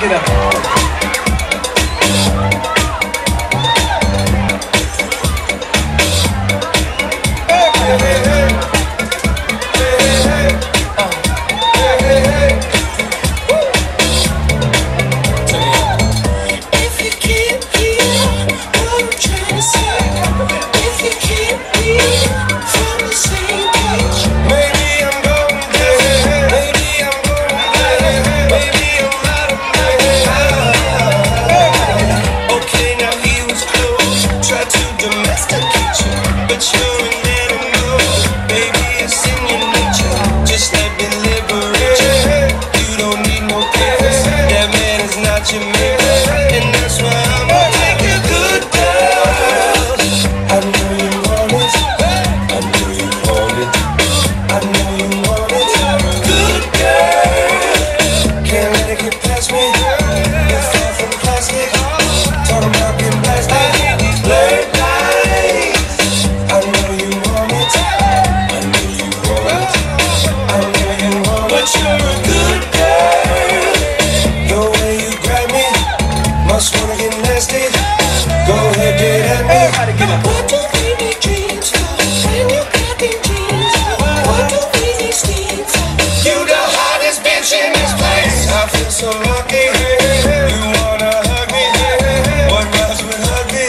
get up. So lucky, you wanna hug me? What else would hug me?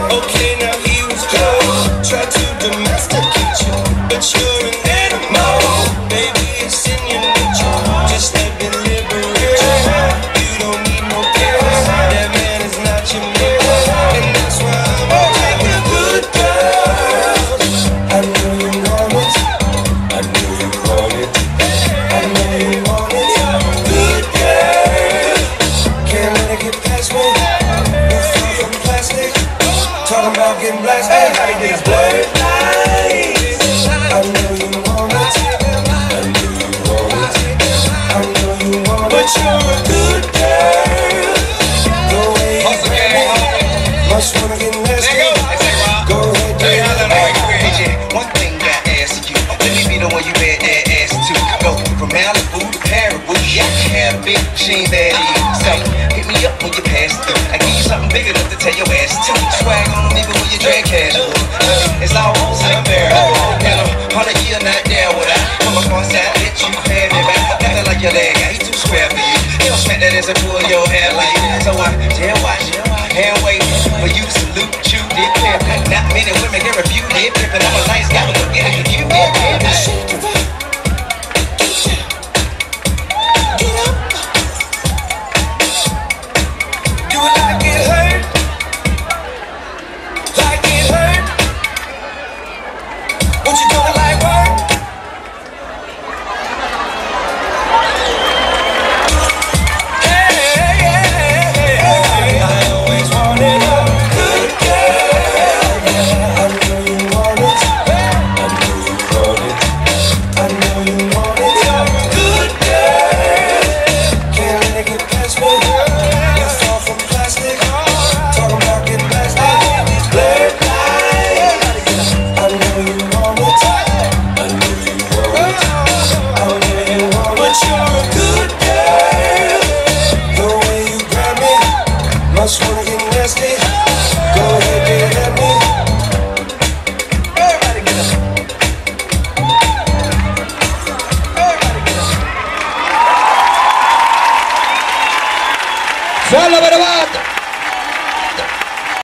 Okay, now he was close, tried to domesticate you, but you're an animal. Baby, it's in your nature, just let me liberate you. You don't need no papers, that man is not your neighbor, and that's why I'm taking good girls. I know you want it, I know you want it, I know you want it. Good girl, can't let it get past me. We're far from plastic, talking about getting blasted. It's blurred lines. I know you want it, I know you want it, I know you want it. But you're a good girl, the way you play me, must wanna get nasty. Go ahead, baby. One thing I ask you, let me be the one you bet that ass to. Go from Malibu to Paraguay, yeah, I had a big machine that is. So hit me up when you pass through. I give you something big enough to tell your ass to. Swag on them even when you drag casual. It's almost unbearable. And I'm 100 years not there with I come up on side, let you pay me back. Nothing like your leg guy, he too square for you. He don't smack that ass and pull your hair like. So I tell watch and wait for you to salute you, did clear. Not many women can refute it, but I'm a nice guy, but get it, you get it. Must wanna get nasty. Go ahead, get at me. Everybody get up. Everybody get up. Suono per avanti.